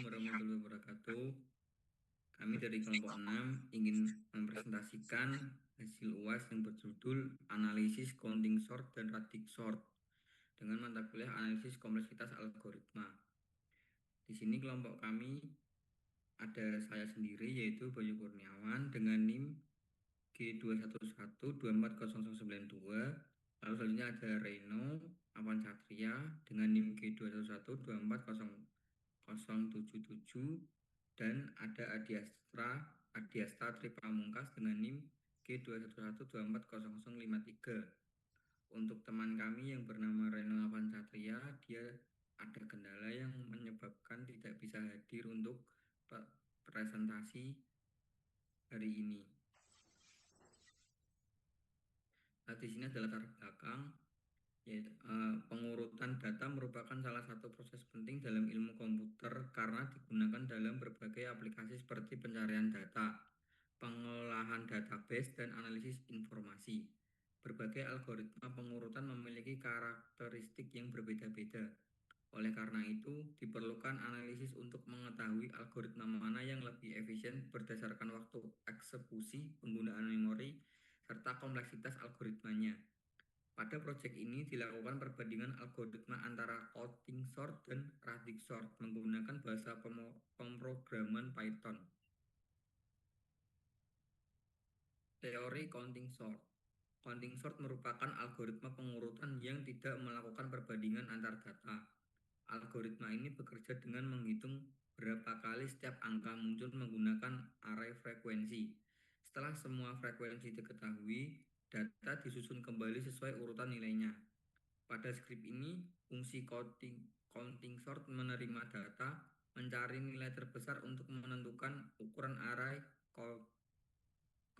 warahmatullahi wabarakatuh. Kami dari kelompok 6 ingin mempresentasikan hasil UAS yang berjudul Analisis Counting Sort dan Radix Sort dengan mata kuliah Analisis Kompleksitas Algoritma. Di sini kelompok kami ada saya sendiri yaitu Bayu Kurniawan dengan NIM G211240092. Lalu selanjutnya ada Reno Awan Satria dengan NIM G211240077 dan ada Adiasta Tripamungkas dengan NIM G211240053. Untuk teman kami yang bernama Reno Avan Satria, dia ada kendala yang menyebabkan tidak bisa hadir untuk presentasi hari ini. Nah, di sini adalah latar belakang. Pengurutan data merupakan salah satu proses penting dalam ilmu komputer karena digunakan dalam berbagai aplikasi seperti pencarian data, pengolahan database, dan analisis informasi. Berbagai algoritma pengurutan memiliki karakteristik yang berbeda-beda. Oleh karena itu, diperlukan analisis untuk mengetahui algoritma mana yang lebih efisien berdasarkan waktu eksekusi, penggunaan memori, serta kompleksitas algoritmanya. Pada proyek ini dilakukan perbandingan algoritma antara counting sort dan radix sort menggunakan bahasa pemrograman Python. Teori counting sort. Counting sort merupakan algoritma pengurutan yang tidak melakukan perbandingan antar data. Algoritma ini bekerja dengan menghitung berapa kali setiap angka muncul menggunakan array frekuensi. Setelah semua frekuensi diketahui, data disusun kembali sesuai urutan nilainya. Pada skrip ini, fungsi counting sort menerima data, mencari nilai terbesar untuk menentukan ukuran array,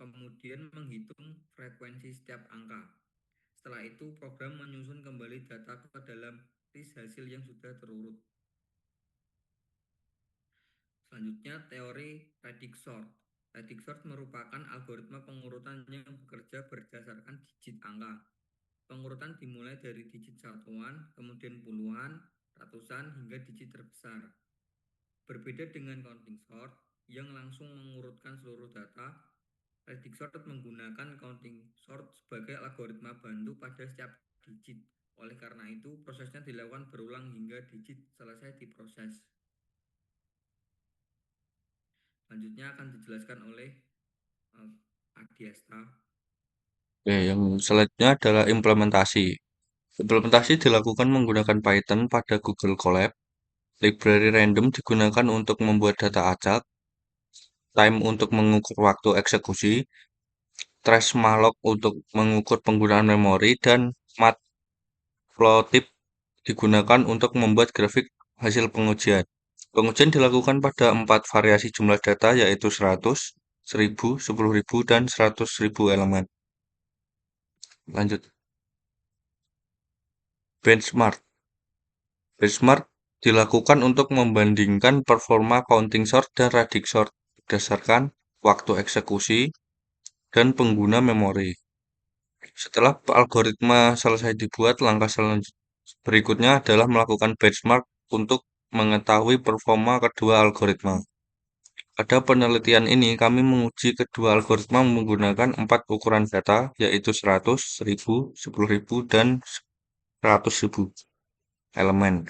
kemudian menghitung frekuensi setiap angka. Setelah itu, program menyusun kembali data ke dalam list hasil yang sudah terurut. Selanjutnya, teori radix sort. Radix sort merupakan algoritma pengurutan yang bekerja berdasarkan digit angka. Pengurutan dimulai dari digit satuan, kemudian puluhan, ratusan, hingga digit terbesar. Berbeda dengan counting sort yang langsung mengurutkan seluruh data, radix sort menggunakan counting sort sebagai algoritma bantu pada setiap digit. Oleh karena itu, prosesnya dilakukan berulang hingga digit selesai diproses. Selanjutnya akan dijelaskan oleh Adiasta. Oke, yang selanjutnya adalah implementasi. Implementasi dilakukan menggunakan Python pada Google Colab. Library random digunakan untuk membuat data acak. Time untuk mengukur waktu eksekusi. Trace malloc untuk mengukur penggunaan memori. Dan matplotlib digunakan untuk membuat grafik hasil pengujian. Pengujian dilakukan pada 4 variasi jumlah data yaitu 100, 1000, 10.000, dan 100.000 elemen. Lanjut. Benchmark. Benchmark dilakukan untuk membandingkan performa counting sort dan radix sort berdasarkan waktu eksekusi dan pengguna memori. Setelah algoritma selesai dibuat, langkah berikutnya adalah melakukan benchmark untuk mengetahui performa kedua algoritma. Pada penelitian ini, kami menguji kedua algoritma menggunakan 4 ukuran data, yaitu 100, 1000, 10.000, dan 100.000 elemen.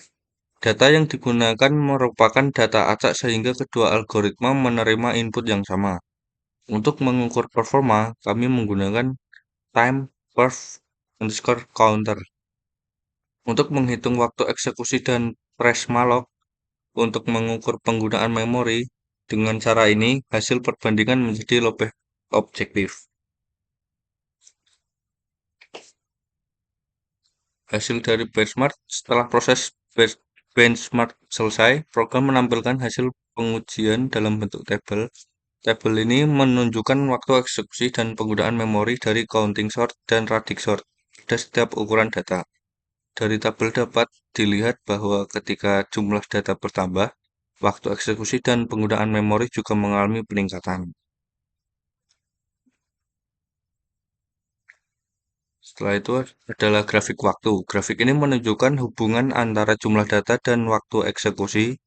Data yang digunakan merupakan data acak sehingga kedua algoritma menerima input yang sama. Untuk mengukur performa, kami menggunakan time_perf_counter. Untuk menghitung waktu eksekusi dan trace malloc untuk mengukur penggunaan memori. Dengan cara ini, hasil perbandingan menjadi lebih objektif. Hasil dari benchmark. Setelah proses benchmark selesai, program menampilkan hasil pengujian dalam bentuk tabel. Tabel ini menunjukkan waktu eksekusi dan penggunaan memori dari counting sort dan radix sort pada setiap ukuran data. Dari tabel dapat dilihat bahwa ketika jumlah data bertambah, waktu eksekusi dan penggunaan memori juga mengalami peningkatan. Setelah itu adalah grafik waktu. Grafik ini menunjukkan hubungan antara jumlah data dan waktu eksekusi.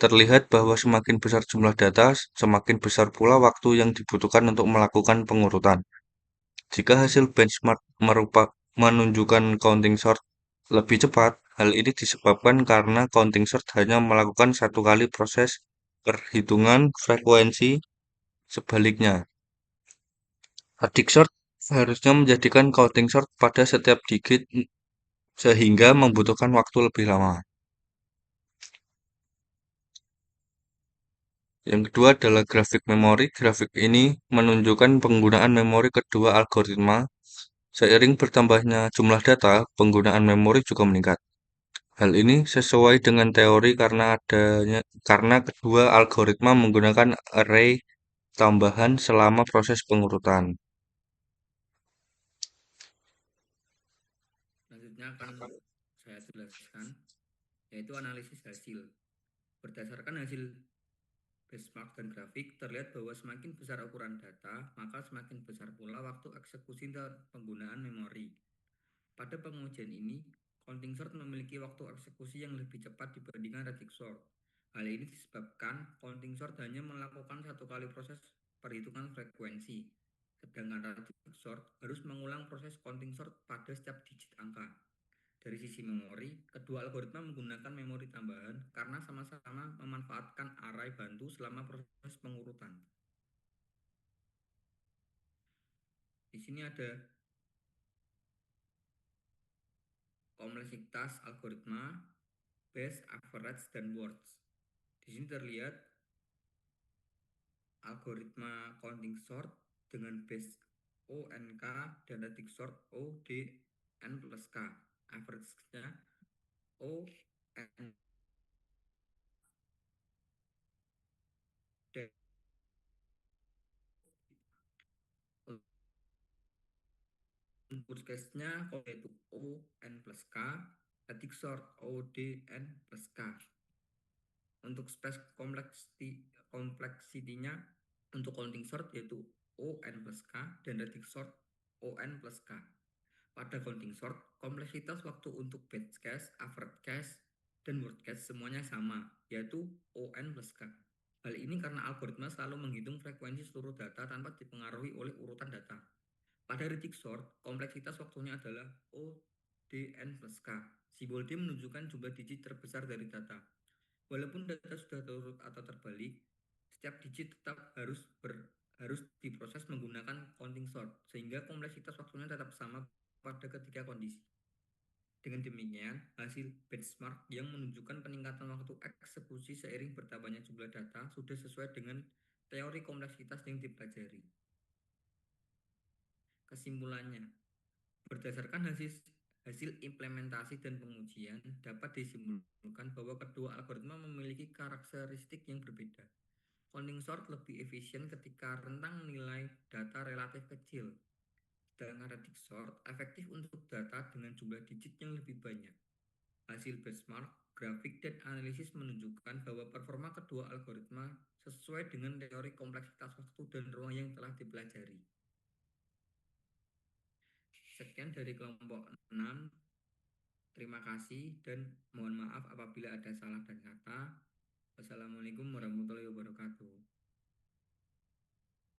terlihat bahwa semakin besar jumlah data, semakin besar pula waktu yang dibutuhkan untuk melakukan pengurutan. Jika hasil benchmark menunjukkan counting sort lebih cepat, hal ini disebabkan karena counting sort hanya melakukan satu kali proses perhitungan frekuensi. Sebaliknya, adik sort harusnya menjadikan counting sort pada setiap digit sehingga membutuhkan waktu lebih lama. Yang kedua adalah grafik memori. Grafik ini menunjukkan penggunaan memori kedua algoritma. Seiring bertambahnya jumlah data, penggunaan memori juga meningkat. Hal ini sesuai dengan teori karena kedua algoritma menggunakan array tambahan selama proses pengurutan. Selanjutnya akan saya jelaskan, yaitu analisis hasil. Berdasarkan hasil benchmark dan grafik, terlihat bahwa semakin besar ukuran data, maka semakin besar pula waktu eksekusi dan penggunaan memori. Pada pengujian ini, counting sort memiliki waktu eksekusi yang lebih cepat dibandingkan radical sort. Hal ini disebabkan counting sort hanya melakukan satu kali proses perhitungan frekuensi, sedangkan radical sort harus mengulang proses counting sort pada setiap digit angka. Dari sisi memori, kedua algoritma menggunakan memori tambahan karena sama-sama memanfaatkan array bantu selama proses pengurutan. Di sini ada kompleksitas algoritma, base, average, dan worst. Di sini terlihat algoritma counting sort dengan base ONK dan radical sort ODN plus K. Average-nya ON dan worst case-nya yaitu ON plus K, radical sort ODN plus K. Untuk space kompleksitinya untuk counting sort yaitu ON plus K dan radical sort ON plus K. Pada counting sort, kompleksitas waktu untuk best case, average case, dan worst case semuanya sama, yaitu ON plus K. Hal ini karena algoritma selalu menghitung frekuensi seluruh data tanpa dipengaruhi oleh urutan data. Pada radical sort, kompleksitas waktunya adalah ODN plus K. Simbol D menunjukkan jumlah digit terbesar dari data. Walaupun data sudah terurut atau terbalik, setiap digit tetap harus diproses menggunakan counting sort, sehingga kompleksitas waktunya tetap sama pada ketiga kondisi. Dengan demikian, hasil benchmark yang menunjukkan peningkatan waktu eksekusi seiring bertambahnya jumlah data sudah sesuai dengan teori kompleksitas yang dipelajari. Kesimpulannya, berdasarkan hasil implementasi dan pengujian, dapat disimpulkan bahwa kedua algoritma memiliki karakteristik yang berbeda. Counting sort lebih efisien ketika rentang nilai data relatif kecil, sedangkan radical sort efektif untuk data dengan jumlah digit yang lebih banyak. Hasil benchmark, grafik, dan analisis menunjukkan bahwa performa kedua algoritma sesuai dengan teori kompleksitas waktu dan ruang yang telah dipelajari. Sekian dari kelompok 6. Terima kasih dan mohon maaf apabila ada salah dan kata. Wassalamualaikum warahmatullahi wabarakatuh.